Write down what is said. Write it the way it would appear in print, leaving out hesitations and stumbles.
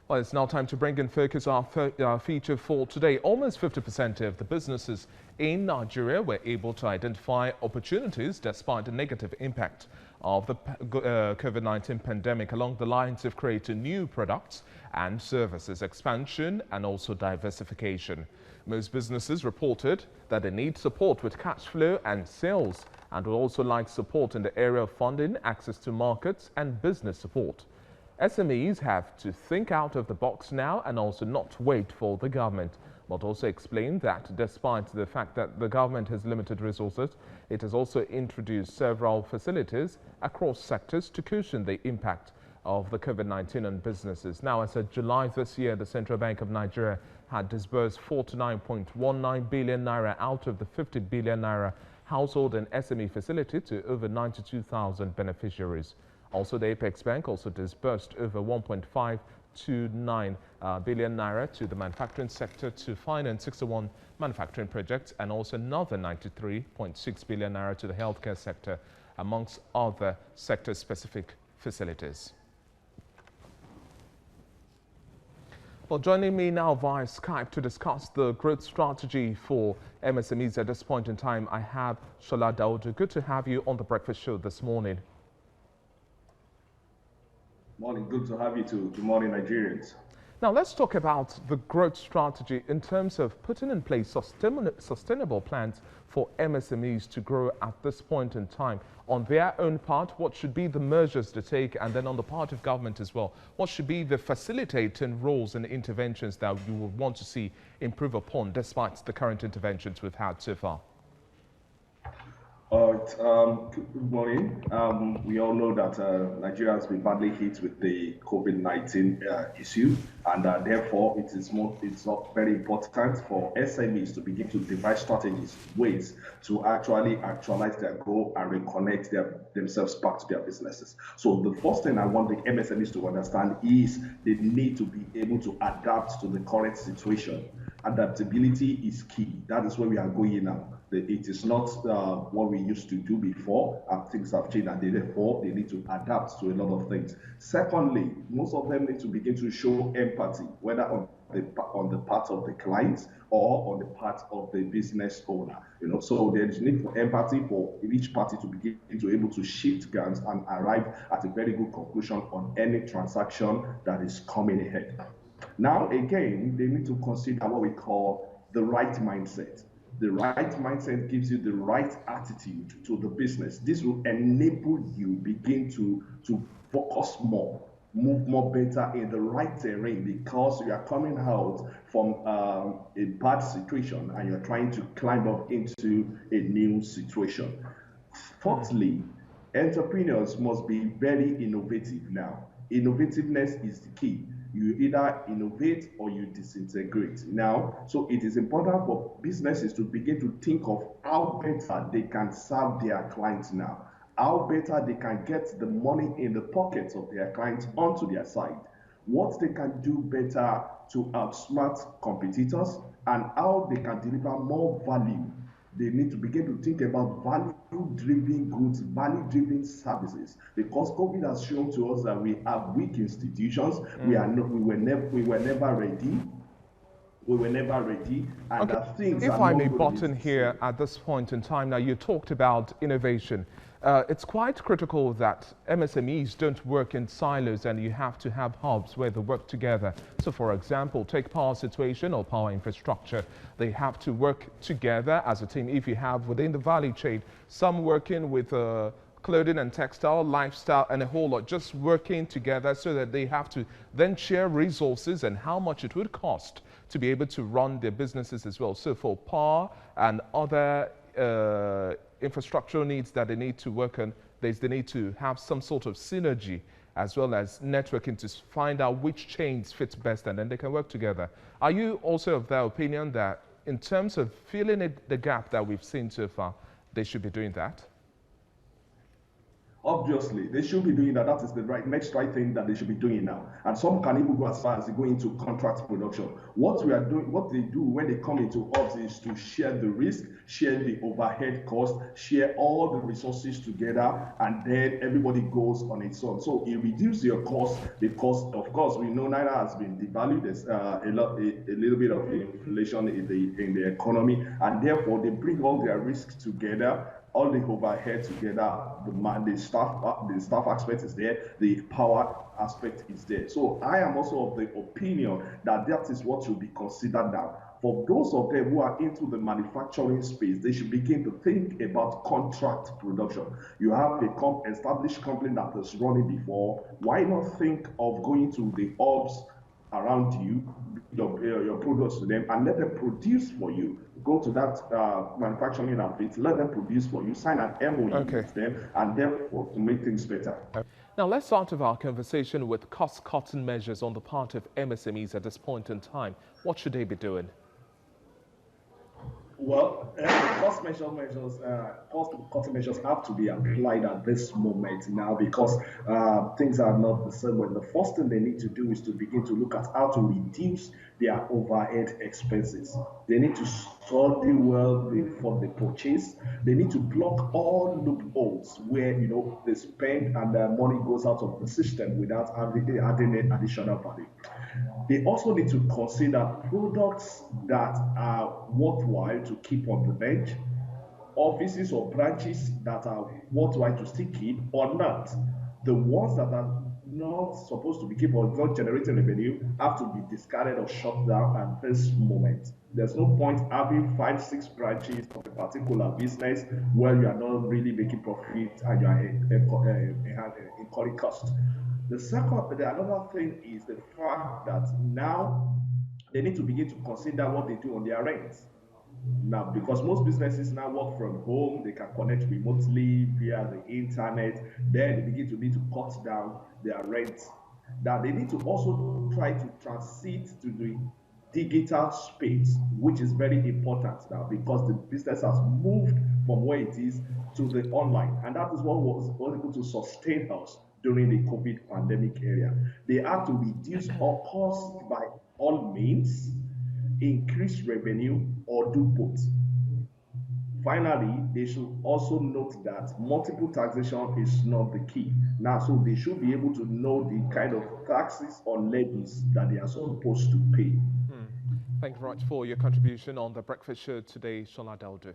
Well, it's now time to bring in focus our feature for today. Almost 50% of the businesses in Nigeria were able to identify opportunities despite the negative impact of the COVID-19 pandemic along the lines of creating new products and services, expansion and also diversification. Most businesses reported that they need support with cash flow and sales and would also like support in the area of funding, access to markets and business support. SMEs have to think out of the box now and also not wait for the government, but also explain that despite the fact that the government has limited resources, it has also introduced several facilities across sectors to cushion the impact of the COVID-19 on businesses. Now, as of July this year, the Central Bank of Nigeria had disbursed 49.19 billion naira out of the 50 billion naira household and SME facility to over 92,000 beneficiaries. Also, the Apex Bank also disbursed over 1.529 billion naira to the manufacturing sector to finance 61 manufacturing projects and also another 93.6 billion naira to the healthcare sector, amongst other sector-specific facilities. Well, joining me now via Skype to discuss the growth strategy for MSMEs at this point in time, I have Shola Daudu. Good to have you on the breakfast show this morning. Morning, good to have you too. Good morning, Nigerians. Now, let's talk about the growth strategy in terms of putting in place sustainable plans for MSMEs to grow at this point in time. On their own part, what should be the measures to take? And then on the part of government as well, what should be the facilitating roles and interventions that you would want to see improve upon despite the current interventions we've had so far? Good morning. We all know that Nigeria has been badly hit with the COVID-19 issue, and therefore it's very important for SMEs to begin to devise strategies, ways to actually actualize their goal and reconnect themselves back to their businesses. So the first thing I want the MSMEs to understand is they need to be able to adapt to the current situation. Adaptability is key. That is where we are going now. It is not what we used to do before, and things have changed, and therefore they need to adapt to a lot of things. Secondly, most of them need to begin to show empathy, whether on the part of the clients or on the part of the business owner. So there is need for empathy for each party to begin to able to shift grounds and arrive at a very good conclusion on any transaction that is coming ahead. Now, again, they need to consider what we call the right mindset. The right mindset gives you the right attitude to the business. This will enable you begin to focus more, move more better in the right terrain, because you are coming out from a bad situation and you're trying to climb up into a new situation. Fourthly, entrepreneurs must be very innovative now. Innovativeness is the key. You either innovate or you disintegrate. Now, so it is important for businesses to begin to think of how better they can serve their clients now, how better they can get the money in the pockets of their clients onto their side, what they can do better to outsmart competitors, and how they can deliver more value. They need to begin to think about value-driven goods, value-driven services, because COVID has shown to us that we have weak institutions. We were never ready. We were never ready, and that things if are I not may going butt to in be here at this point in time, now you talked about innovation. It's quite critical that MSMEs don't work in silos and you have to have hubs where they work together. So for example, take power situation or power infrastructure. They have to work together as a team. If you have within the value chain, some working with clothing and textile, lifestyle, and a whole lot, just working together so that they have to then share resources and how much it would cost to be able to run their businesses as well. So for power and other infrastructural needs that they need to work on, they need to have some sort of synergy as well as networking to find out which chains fit best, and then they can work together. Are you also of the opinion that in terms of filling the gap that we've seen so far, they should be doing that? Obviously, they should be doing that. That is the next right thing that they should be doing now. And some can even go as far as going into contract production. What we are doing, what they do when they come into us is to share the risk, share the overhead cost, share all the resources together, and then everybody goes on its own. So it reduces your cost because, of course, we know Naira has been devalued. There's a little bit of inflation in the economy, and therefore they bring all their risks together, all the overhead together, the staff aspect is there, the power aspect is there. So I am also of the opinion that that is what should be considered now. For those of them who are into the manufacturing space, they should begin to think about contract production. You have a established company that is running before. Why not think of going to the hubs around you, your products to them, and let them produce for you? Go to that manufacturing outfit, let them produce for you, sign an MOU with them, and therefore to make things better. Now, let's start with our conversation with cost-cutting measures on the part of MSMEs at this point in time. What should they be doing? Well, cost cutting measures have to be applied at this moment now because things are not the same. When the first thing they need to do is to begin to look at how to reduce their overhead expenses. They need to study well before they purchase. They need to block all loopholes where they spend and the money goes out of the system without adding any additional value. They also need to consider products that are worthwhile to keep on the bench, offices or branches that are worthwhile to still keep or not. The ones that are not supposed to be kept or not generating revenue have to be discarded or shut down at this moment. There's no point having 5, 6 branches of a particular business where you are not really making profit and you are incurring costs. Another thing is the fact that now they need to begin to consider what they do on their rents. Now, because most businesses now work from home, they can connect remotely via the internet, then they begin to need to cut down their rent. Now, they need to also try to transit to the digital space, which is very important now because the business has moved from where it is to the online. And that is what was able to sustain us during the COVID pandemic area. They have to reduce our costs by all means, increase revenue, or do both. Finally, they should also note that multiple taxation is not the key. Now, so they should be able to know the kind of taxes or levies that they are supposed to pay. Thank you very much for your contribution on the Breakfast Show today, Shola Deldu.